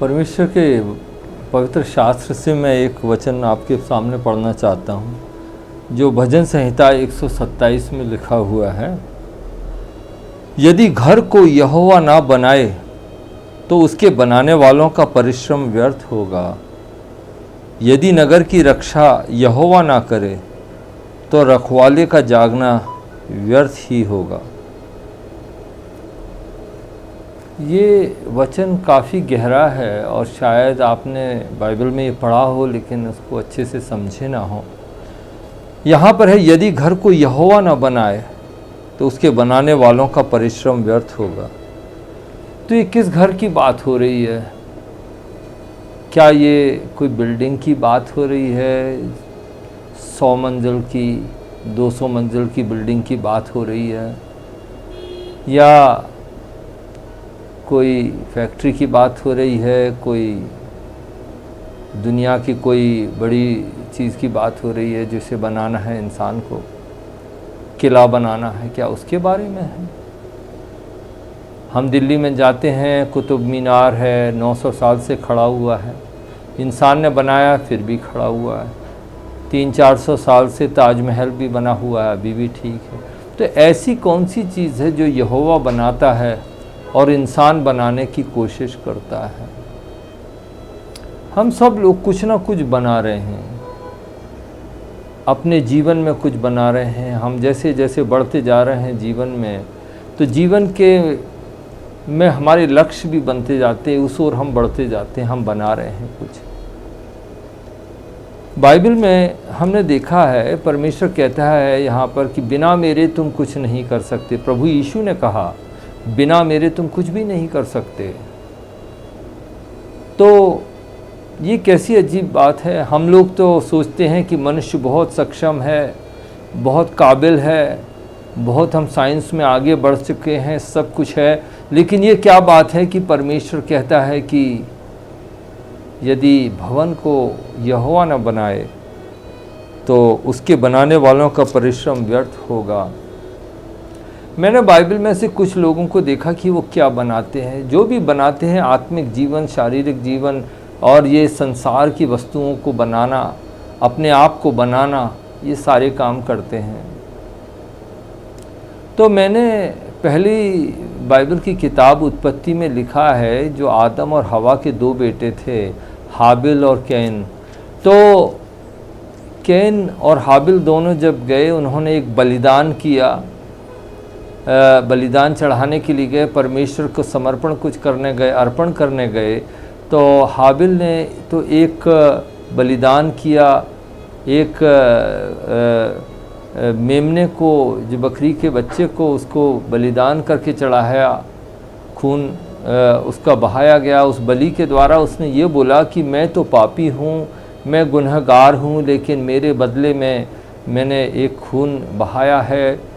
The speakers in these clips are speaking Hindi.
परमेश्वर के पवित्र शास्त्र से मैं एक वचन आपके सामने पढ़ना चाहता हूँ, जो भजन संहिता 127 में लिखा हुआ है। यदि घर को यहोवा ना बनाए तो उसके बनाने वालों का परिश्रम व्यर्थ होगा। यदि नगर की रक्षा यहोवा ना करे तो रखवाले का जागना व्यर्थ ही होगा। ये वचन काफ़ी गहरा है और शायद आपने बाइबल में ये पढ़ा हो लेकिन उसको अच्छे से समझे ना हो। यहाँ पर है, यदि घर को यहोवा ना बनाए तो उसके बनाने वालों का परिश्रम व्यर्थ होगा। तो ये किस घर की बात हो रही है? क्या ये कोई बिल्डिंग की बात हो रही है? 100 मंजिल की, 200 मंजिल की बिल्डिंग की बात हो रही है, या कोई फैक्ट्री की बात हो रही है, कोई दुनिया की कोई बड़ी चीज़ की बात हो रही है जिसे बनाना है इंसान को, किला बनाना है, क्या उसके बारे में है? हम दिल्ली में जाते हैं, कुतुब मीनार है, 900 साल से खड़ा हुआ है, इंसान ने बनाया फिर भी खड़ा हुआ है। 300-400 साल से ताजमहल भी बना हुआ है, अभी भी ठीक है। तो ऐसी कौन सी चीज़ है जो यहोवा बनाता है और इंसान बनाने की कोशिश करता है? हम सब लोग कुछ ना कुछ बना रहे हैं, अपने जीवन में कुछ बना रहे हैं। हम जैसे जैसे बढ़ते जा रहे हैं जीवन में, तो जीवन के में हमारे लक्ष्य भी बनते जाते हैं, उस ओर हम बढ़ते जाते हैं, हम बना रहे हैं कुछ। बाइबल में हमने देखा है, परमेश्वर कहता है यहाँ पर कि बिना मेरे तुम कुछ नहीं कर सकते। प्रभु यीशु ने कहा बिना मेरे तुम कुछ भी नहीं कर सकते। तो ये कैसी अजीब बात है। हम लोग तो सोचते हैं कि मनुष्य बहुत सक्षम है, बहुत काबिल है, बहुत हम साइंस में आगे बढ़ चुके हैं, सब कुछ है। लेकिन ये क्या बात है कि परमेश्वर कहता है कि यदि भवन को यहोवा न बनाए तो उसके बनाने वालों का परिश्रम व्यर्थ होगा। मैंने बाइबल में से कुछ लोगों को देखा कि वो क्या बनाते हैं। जो भी बनाते हैं, आत्मिक जीवन, शारीरिक जीवन और ये संसार की वस्तुओं को बनाना, अपने आप को बनाना, ये सारे काम करते हैं। तो मैंने पहली बाइबल की किताब उत्पत्ति में लिखा है, जो आदम और हवा के 2 बेटे थे, हाबिल और कैन। तो कैन और हाबिल दोनों जब गए, उन्होंने एक बलिदान किया, बलिदान चढ़ाने के लिए गए, परमेश्वर को समर्पण कुछ करने गए, अर्पण करने गए। तो हाबिल ने तो एक बलिदान किया, एक मेमने को, जो बकरी के बच्चे को, उसको बलिदान करके चढ़ाया, खून उसका बहाया गया। उस बलि के द्वारा उसने ये बोला कि मैं तो पापी हूँ, मैं गुनहगार हूँ, लेकिन मेरे बदले में मैंने एक खून बहाया है,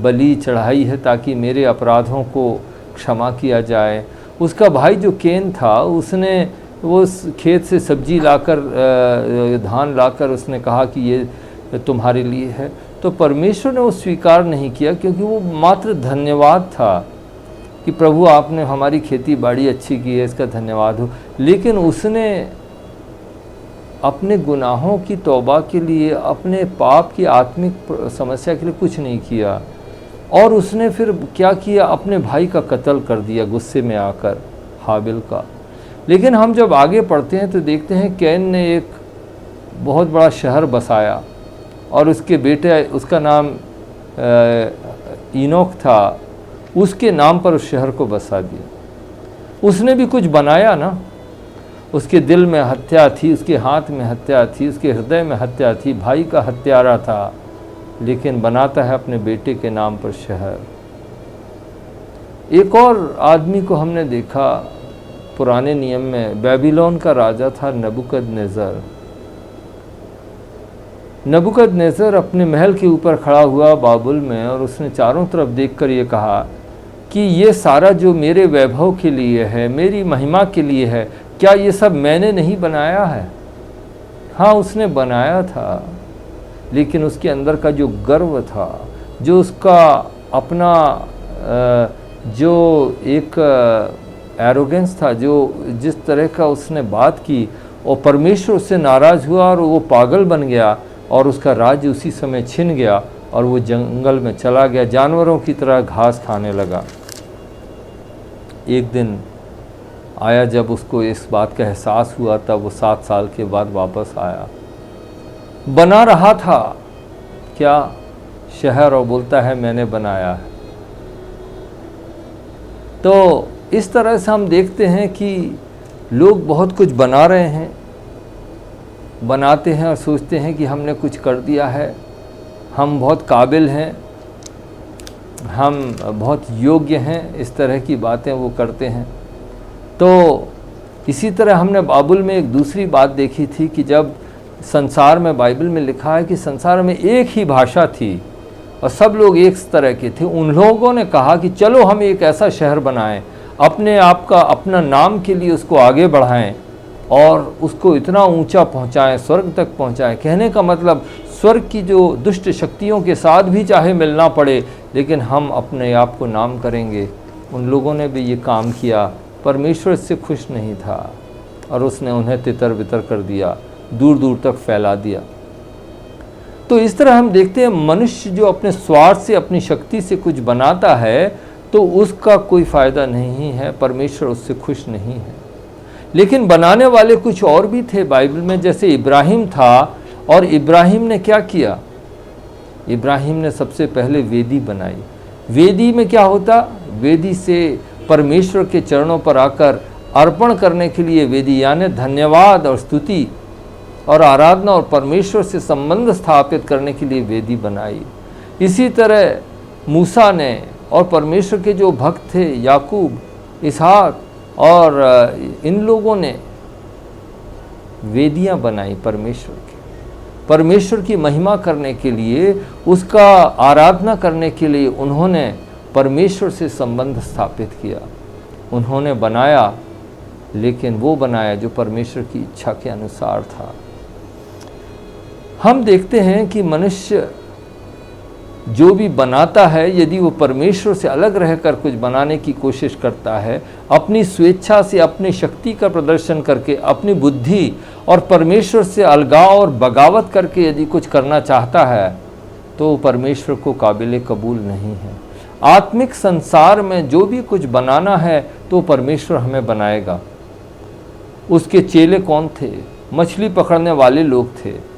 बलि चढ़ाई है ताकि मेरे अपराधों को क्षमा किया जाए। उसका भाई जो कैन था, उसने वो खेत से सब्जी लाकर, धान लाकर उसने कहा कि ये तुम्हारे लिए है। तो परमेश्वर ने वो स्वीकार नहीं किया, क्योंकि वो मात्र धन्यवाद था कि प्रभु आपने हमारी खेती बाड़ी अच्छी की है, इसका धन्यवाद हो। लेकिन उसने अपने गुनाहों की तौबा के लिए, अपने पाप की आत्मिक समस्या के लिए कुछ नहीं किया। और उसने फिर क्या किया, अपने भाई का कत्ल कर दिया गुस्से में आकर, हाबिल का। लेकिन हम जब आगे पढ़ते हैं तो देखते हैं कैन ने एक बहुत बड़ा शहर बसाया और उसके बेटे, उसका नाम इनोक था, उसके नाम पर उस शहर को बसा दिया। उसने भी कुछ बनाया ना, उसके दिल में हत्या थी, उसके हाथ में हत्या थी, उसके हृदय में हत्या थी, भाई का हत्यारा था, लेकिन बनाता है अपने बेटे के नाम पर शहर। एक और आदमी को हमने देखा पुराने नियम में, बेबीलोन का राजा था नबूकदनेस्सर। नबूकदनेस्सर अपने महल के ऊपर खड़ा हुआ बाबुल में, और उसने चारों तरफ देखकर ये कहा कि ये सारा जो मेरे वैभव के लिए है, मेरी महिमा के लिए है, क्या ये सब मैंने नहीं बनाया है? हाँ, उसने बनाया था, लेकिन उसके अंदर का जो गर्व था, जो उसका अपना जो एक एरोगेंस था, जो जिस तरह का उसने बात की, और परमेश्वर उससे नाराज़ हुआ और वो पागल बन गया और उसका राज्य उसी समय छिन गया और वो जंगल में चला गया, जानवरों की तरह घास खाने लगा। एक दिन आया जब उसको इस बात का एहसास हुआ, तब वो 7 साल के बाद वापस आया। बना रहा था क्या शहर, और बोलता है मैंने बनाया है। तो इस तरह से हम देखते हैं कि लोग बहुत कुछ बना रहे हैं, बनाते हैं और सोचते हैं कि हमने कुछ कर दिया है, हम बहुत काबिल हैं, हम बहुत योग्य हैं, इस तरह की बातें वो करते हैं। तो इसी तरह हमने बाइबल में एक दूसरी बात देखी थी कि जब संसार में, बाइबल में लिखा है कि संसार में एक ही भाषा थी और सब लोग एक तरह के थे, उन लोगों ने कहा कि चलो हम एक ऐसा शहर बनाएं, अपने आप का, अपना नाम के लिए उसको आगे बढ़ाएं और उसको इतना ऊंचा पहुंचाएं, स्वर्ग तक पहुंचाएं। कहने का मतलब स्वर्ग की जो दुष्ट शक्तियों के साथ भी चाहे मिलना पड़े, लेकिन हम अपने आप को नाम करेंगे। उन लोगों ने भी ये काम किया। परमेश्वर इससे खुश नहीं था और उसने उन्हें तितर बितर कर दिया, दूर दूर तक फैला दिया। तो इस तरह हम देखते हैं मनुष्य जो अपने स्वार्थ से, अपनी शक्ति से कुछ बनाता है तो उसका कोई फ़ायदा नहीं है, परमेश्वर उससे खुश नहीं है। लेकिन बनाने वाले कुछ और भी थे बाइबल में, जैसे इब्राहिम था, और इब्राहिम ने क्या किया? इब्राहिम ने सबसे पहले वेदी बनाई। वेदी में क्या होता? वेदी से परमेश्वर के चरणों पर आकर अर्पण करने के लिए वेदी, यानी धन्यवाद और स्तुति और आराधना और परमेश्वर से संबंध स्थापित करने के लिए वेदी बनाई। इसी तरह मूसा ने और परमेश्वर के जो भक्त थे, याकूब, इसहाक और इन लोगों ने वेदियां बनाई परमेश्वर की महिमा करने के लिए, उसका आराधना करने के लिए उन्होंने परमेश्वर से संबंध स्थापित किया। उन्होंने बनाया, लेकिन वो बनाया जो परमेश्वर की इच्छा के अनुसार था। हम देखते हैं कि मनुष्य जो भी बनाता है, यदि वो परमेश्वर से अलग रहकर कुछ बनाने की कोशिश करता है, अपनी स्वेच्छा से, अपनी शक्ति का प्रदर्शन करके, अपनी बुद्धि और परमेश्वर से अलगाव और बगावत करके यदि कुछ करना चाहता है, तो परमेश्वर को काबिल कबूल नहीं है। आत्मिक संसार में जो भी कुछ बनाना है तो परमेश्वर हमें बनाएगा। उसके चेले कौन थे? मछली पकड़ने वाले लोग थे।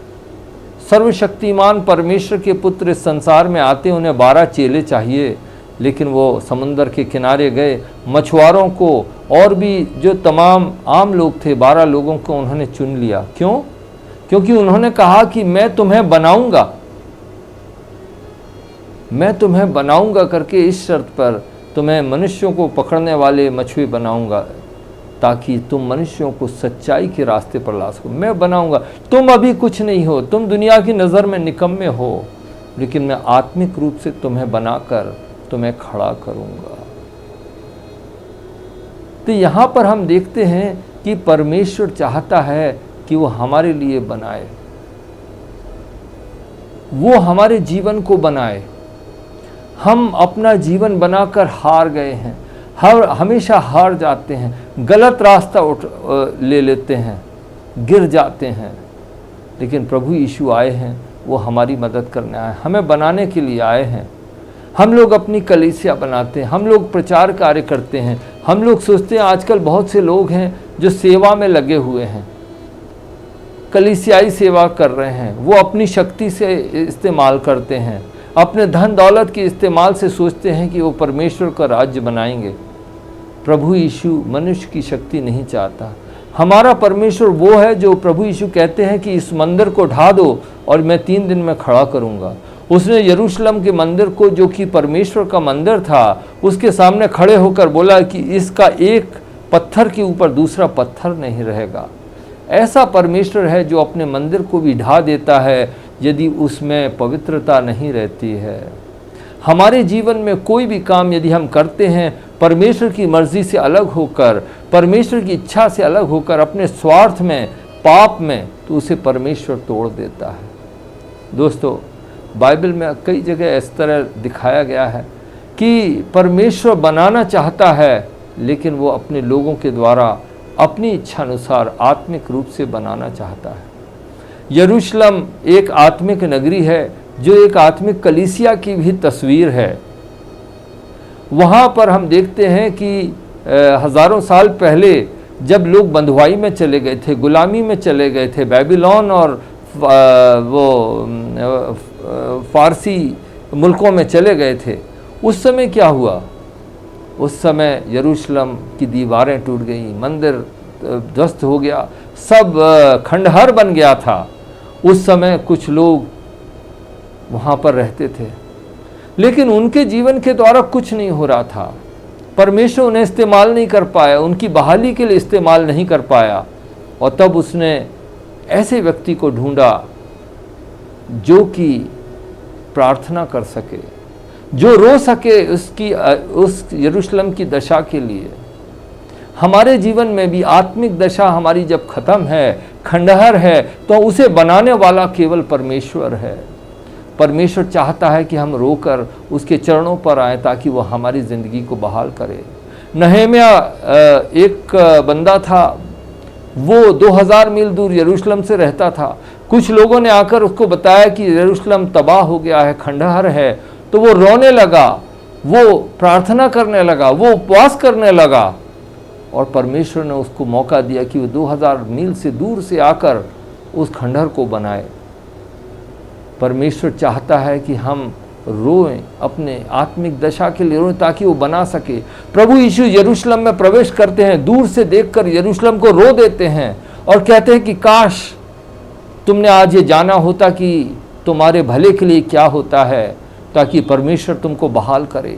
सर्वशक्तिमान परमेश्वर के पुत्र इस संसार में आते, उन्हें 12 चेले चाहिए, लेकिन वो समुंदर के किनारे गए। मछुआरों को और भी जो तमाम आम लोग थे, 12 लोगों को उन्होंने चुन लिया। क्यों? क्योंकि उन्होंने कहा कि मैं तुम्हें बनाऊंगा करके, इस शर्त पर तुम्हें मनुष्यों को पकड़ने वाले मछुए बनाऊंगा, ताकि तुम मनुष्यों को सच्चाई के रास्ते पर ला सको। मैं बनाऊंगा। तुम अभी कुछ नहीं हो, तुम दुनिया की नज़र में निकम्मे हो, लेकिन मैं आत्मिक रूप से तुम्हें बनाकर तुम्हें खड़ा करूंगा। तो यहाँ पर हम देखते हैं कि परमेश्वर चाहता है कि वो हमारे लिए बनाए, वो हमारे जीवन को बनाए। हम अपना जीवन बनाकर हार गए हैं, हमेशा हार जाते हैं, गलत रास्ता ले लेते हैं, गिर जाते हैं। लेकिन प्रभु यीशु आए हैं, वो हमारी मदद करने आए, हमें बनाने के लिए आए हैं। हम लोग अपनी कलीसिया बनाते हैं, हम लोग प्रचार कार्य करते हैं, हम लोग सोचते हैं, आजकल बहुत से लोग हैं जो सेवा में लगे हुए हैं, कलीसियाई सेवा कर रहे हैं। वो अपनी शक्ति से इस्तेमाल करते हैं, अपने धन दौलत के इस्तेमाल से सोचते हैं कि वो परमेश्वर का राज्य बनाएंगे। प्रभु यीशु मनुष्य की शक्ति नहीं चाहता। हमारा परमेश्वर वो है जो प्रभु यीशु कहते हैं कि इस मंदिर को ढा दो और मैं 3 दिन में खड़ा करूंगा। उसने यरूशलेम के मंदिर को, जो कि परमेश्वर का मंदिर था, उसके सामने खड़े होकर बोला कि इसका एक पत्थर के ऊपर दूसरा पत्थर नहीं रहेगा। ऐसा परमेश्वर है जो अपने मंदिर को भी ढा देता है यदि उसमें पवित्रता नहीं रहती है। हमारे जीवन में कोई भी काम यदि हम करते हैं परमेश्वर की मर्जी से अलग होकर, परमेश्वर की इच्छा से अलग होकर, अपने स्वार्थ में, पाप में, तो उसे परमेश्वर तोड़ देता है। दोस्तों, बाइबल में कई जगह इस तरह दिखाया गया है कि परमेश्वर बनाना चाहता है लेकिन वो अपने लोगों के द्वारा अपनी इच्छा अनुसार आत्मिक रूप से बनाना चाहता है। यरूशलेम एक आत्मिक नगरी है जो एक आत्मिक कलीसिया की भी तस्वीर है। वहाँ पर हम देखते हैं कि हज़ारों साल पहले जब लोग बंधुआई में चले गए थे, गुलामी में चले गए थे, बेबीलोन और वो फारसी मुल्कों में चले गए थे, उस समय क्या हुआ? उस समय यरूशलेम की दीवारें टूट गई, मंदिर ध्वस्त हो गया, सब खंडहर बन गया था। उस समय कुछ लोग वहाँ पर रहते थे, लेकिन उनके जीवन के द्वारा कुछ नहीं हो रहा था। परमेश्वर उन्हें इस्तेमाल नहीं कर पाया, उनकी बहाली के लिए इस्तेमाल नहीं कर पाया। और तब उसने ऐसे व्यक्ति को ढूंढा जो कि प्रार्थना कर सके, जो रो सके उस यरूशलेम की दशा के लिए। हमारे जीवन में भी आत्मिक दशा हमारी जब खत्म है, खंडहर है, तो उसे बनाने वाला केवल परमेश्वर है। परमेश्वर चाहता है कि हम रोकर उसके चरणों पर आएँ ताकि वो हमारी ज़िंदगी को बहाल करे। नहम्याह एक बंदा था, वो 2000 मील दूर यरूशलेम से रहता था। कुछ लोगों ने आकर उसको बताया कि यरूशलेम तबाह हो गया है, खंडहर है, तो वो रोने लगा, वो प्रार्थना करने लगा, वो उपवास करने लगा। और परमेश्वर ने उसको मौका दिया कि वो 2000 मील से दूर से आकर उस खंडहर को बनाए। परमेश्वर चाहता है कि हम रोएं, अपने आत्मिक दशा के लिए रोएं ताकि वो बना सके। प्रभु यीशु यरूशलेम में प्रवेश करते हैं, दूर से देखकर यरूशलेम को रो देते हैं और कहते हैं कि काश तुमने आज ये जाना होता कि तुम्हारे भले के लिए क्या होता है, ताकि परमेश्वर तुमको बहाल करे।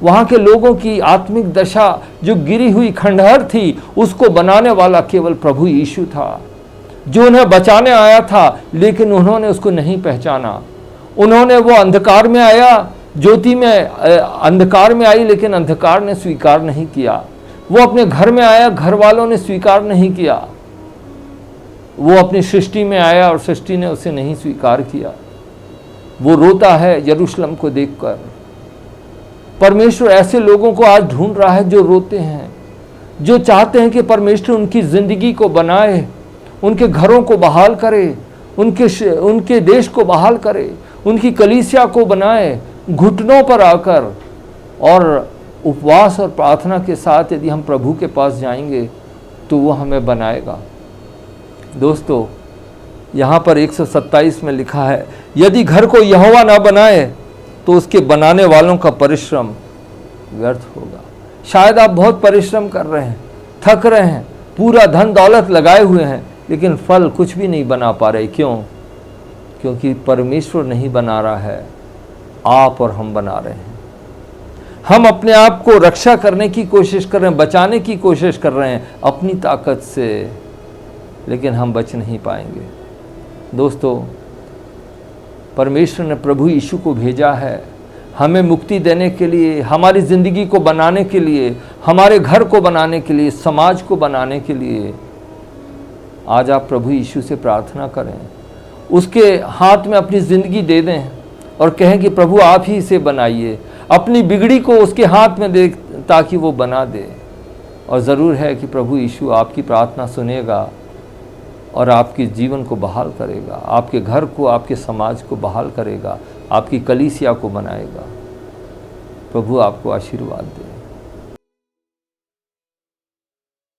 वहाँ के लोगों की आत्मिक दशा जो गिरी हुई खंडहर थी, उसको बनाने वाला केवल प्रभु यीशु था, जो उन्हें बचाने आया था, लेकिन उन्होंने उसको नहीं पहचाना। उन्होंने वो अंधकार में आया, ज्योति में अंधकार में आई, लेकिन अंधकार ने स्वीकार नहीं किया। वो अपने घर में आया, घर वालों ने स्वीकार नहीं किया। वो अपनी सृष्टि में आया और सृष्टि ने उसे नहीं स्वीकार किया। वो रोता है यरूशलेम को देखकर। परमेश्वर ऐसे लोगों को आज ढूंढ रहा है जो रोते हैं, जो चाहते हैं कि परमेश्वर उनकी जिंदगी को बनाए, उनके घरों को बहाल करे, उनके देश को बहाल करे, उनकी कलीसिया को बनाए, घुटनों पर आकर। और उपवास और प्रार्थना के साथ यदि हम प्रभु के पास जाएंगे तो वो हमें बनाएगा। दोस्तों, यहाँ पर 127 में लिखा है, यदि घर को यहोवा ना बनाए तो उसके बनाने वालों का परिश्रम व्यर्थ होगा। शायद आप बहुत परिश्रम कर रहे हैं, थक रहे हैं, पूरा धन दौलत लगाए हुए हैं, लेकिन फल कुछ भी नहीं बना पा रहे। क्यों? क्योंकि परमेश्वर नहीं बना रहा है, आप और हम बना रहे हैं। हम अपने आप को रक्षा करने की कोशिश कर रहे हैं, बचाने की कोशिश कर रहे हैं अपनी ताकत से, लेकिन हम बच नहीं पाएंगे। दोस्तों, परमेश्वर ने प्रभु यीशु को भेजा है हमें मुक्ति देने के लिए, हमारी ज़िंदगी को बनाने के लिए, हमारे घर को बनाने के लिए, समाज को बनाने के लिए। आज आप प्रभु यीशु से प्रार्थना करें, उसके हाथ में अपनी ज़िंदगी दे दें और कहें कि प्रभु आप ही इसे बनाइए। अपनी बिगड़ी को उसके हाथ में दे ताकि वो बना दे। और ज़रूर है कि प्रभु यीशु आपकी प्रार्थना सुनेगा और आपके जीवन को बहाल करेगा, आपके घर को, आपके समाज को बहाल करेगा, आपकी कलीसिया को बनाएगा। प्रभु आपको आशीर्वाद दे।